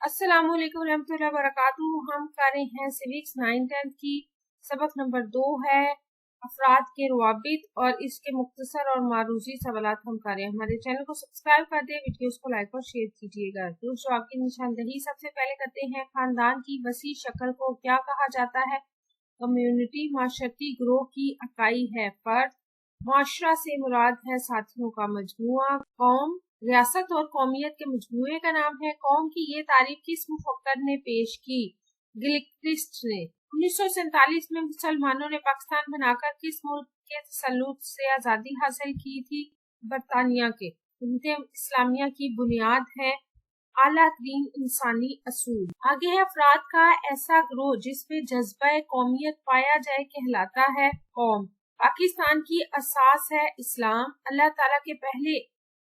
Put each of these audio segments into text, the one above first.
अस्सलाम वालेकुम रहमतुल्लाहि व बरकातुहू। हम कर रहे हैं सिविक्स 9-10 की सबक नंबर 2 है अफराद के रवाबित और इसके मुख्तसर और मारूजी सवालात हम कर रहे हैं। हमारे चैनल को सब्सक्राइब कर दें, वीडियोस को लाइक और शेयर कीजिएगा। दुरुस्त जवाब की निशानदही सबसे पहले करते हैं। खानदान की वसी शक्ल को क्या कहा जाता है? कम्युनिटी माशरती ग्रोह की इकाई है। फर्द माशरा से मुराद है साथियों का मजमुआ। कौम रियासत और कौमियत के मजमूए का नाम है। कौम की ये तारीफ किस मुफक्कर ने पेश की? गिलक्रिस्ट ने। 1947 में मुसलमानों ने पाकिस्तान बनाकर किस मुल्क के तसल्लुत से आज़ादी हासिल की थी? बरतानिया के। हुकूमत इस्लामिया की बुनियाद है आला तरीन इंसानी असूल। आगे है अफराद का ऐसा ग्रोह जिसमें जज्बा कौमियत पाया जाए कहलाता है कौम। पाकिस्तान की असास है इस्लाम। अल्लाह ताला के पहले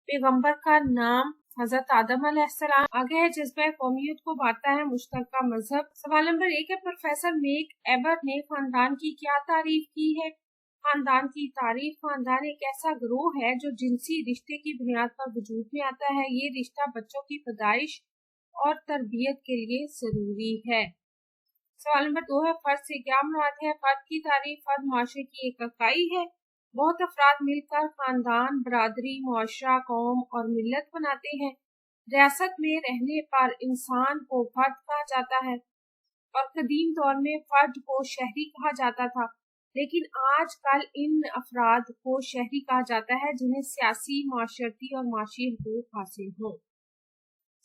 पैगंबर का नाम हजरत आदम अलैहिस्सलाम। आगे है जज्बा कौमियत को बांटता है मुश्तरका मजहब। सवाल नंबर 1 है प्रोफेसर मेक एबर ने खानदान की क्या तारीफ की है? खानदान की तारीफ। खानदान एक ऐसा ग्रोह है जो जिनसी रिश्ते की बुनियाद पर वजूद में आता है। ये रिश्ता बच्चों की पैदाइश और तरबियत के लिए जरूरी है। सवाल नंबर 2 है फर्द से क्या मुराद है? फर्द की तारीफ। फर्द माशरे की एक इकाई है। बहुत अफराद मिलकर खानदान, बरादरी, मुआशरा, कौम और मिल्लत बनाते हैं। रियासत में रहने पर इंसान को फर्द कहा जाता है और कदीम दौर में फर्द को शहरी कहा जाता था, लेकिन आजकल इन अफराद को शहरी कहा जाता है जिन्हें सियासी, माशरती और माशी हुकूक हासिल हो।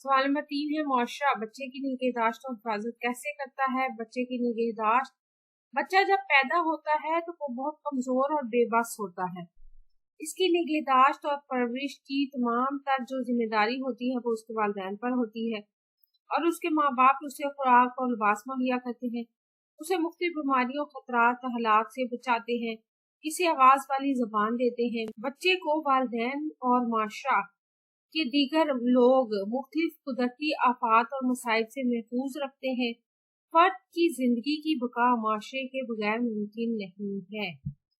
सवाल नंबर 3 है मुआशरा बच्चे की निगहदाश्त और हिफाजत कैसे करता है? बच्चे की निगहदाश्त। बच्चा जब पैदा होता है तो वो बहुत कमजोर और बेबस होता है। इसकी निगहदाश्त और परवरिश की तमाम तर जो जिम्मेदारी होती है वो उसके वालिदैन पर होती है और उसके माँ बाप उसे खुराक और लिबास मुहैया करते हैं, उसे मुख्तलिफ बीमारियों, खतरात, हालात से बचाते हैं, इसे आवाज वाली जबान देते हैं। बच्चे को वालिदैन और माशरा के दीगर लोग मुख्तलिफ कुदरती आफात और मसाइब से महफूज रखते हैं। फर्द की जिंदगी की बका माशरे के बगैर मुमकिन नहीं है।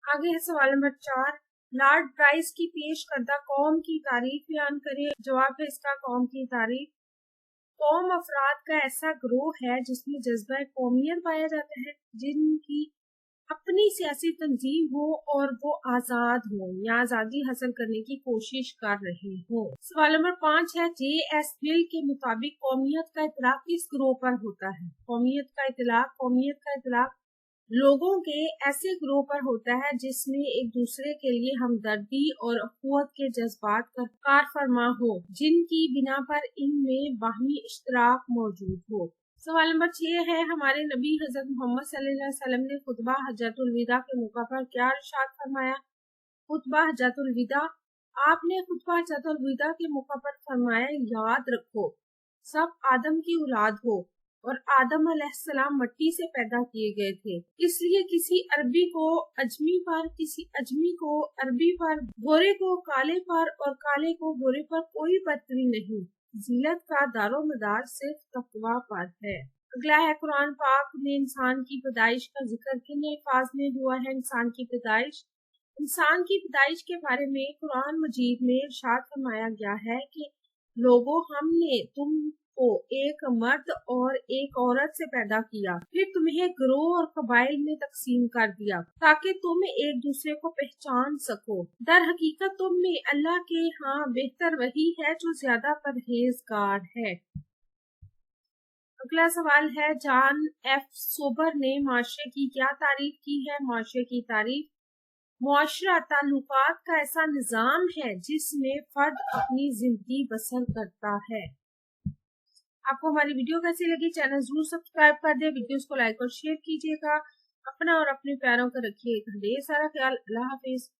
आगे है सवाल नंबर 4। लॉर्ड प्राइस की पेश करदा कौम की तारीफ बयान करें। जवाब है इसका कौम की तारीफ। कौम अफराद का ऐसा ग्रोह है जिसमें जज्बा कौमियत पाया जाता है, जिनकी अपनी सियासी तंजीम हो और वो आजाद हो या आजादी हासिल करने की कोशिश कर रहे हो। सवाल नंबर 5 है JS मिल के मुताबिक कौमियत का इतलाक किस ग्रोह पर होता है? कौमियत का इतलाक लोगों के ऐसे ग्रोह पर होता है जिसमें एक दूसरे के लिए हमदर्दी और अखुवत के जज्बात का कार फरमा हो, जिनकी बिना पर इनमें बाहमी इश्तराक मौजूद हो। सवाल नंबर 6 है हमारे नबी हजरत मोहम्मद सल्लल्लाहु अलैहि वसल्लम ने खुतबा हज्जतुल विदा के मौका पर क्या इरशाद फरमाया? खुतबा हज्जतुल विदा। आपने खुतबा हज्जतुल विदा के मौका पर फरमाया, याद रखो सब आदम की औलाद हो और आदम अलैहिस्सलाम मिट्टी से पैदा किए गए थे, इसलिए किसी अरबी को अजमी पर, किसी अजमी को अरबी पर, गोरे को काले पर और काले को गोरे पर कोई बर्तरी नहीं। जिलत का दारो मदार सिर्फ तकवा पर है। अगला है कुरान पाक में इंसान की पैदाइश का जिक्र किन अल्फाज में हुआ है? इंसान की पैदाइश के बारे में कुरान मजीद में इरशाद फरमाया गया है कि लोगों, हमने तुमको एक मर्द और एक औरत से पैदा किया, फिर तुम्हें ग्रोह और कबाइल में तकसीम कर दिया ताकि तुम एक दूसरे को पहचान सको। दर हकीकत तुम में अल्लाह के यहाँ बेहतर वही है जो ज्यादा परहेजगार है। अगला सवाल है जॉन एफ सोबर ने माशरे की क्या तारीफ की है? माशरे की तारीफ। मुआशरा ताल्लुकात का ऐसा निजाम है जिसमें फर्द अपनी जिंदगी बसर करता है। आपको हमारी वीडियो कैसी लगी? चैनल जरूर सब्सक्राइब कर दे, वीडियोस को लाइक और शेयर कीजिएगा। अपना और अपने प्यारों का रखिए ढेर सारा ख्याल। अल्लाह हाफिज।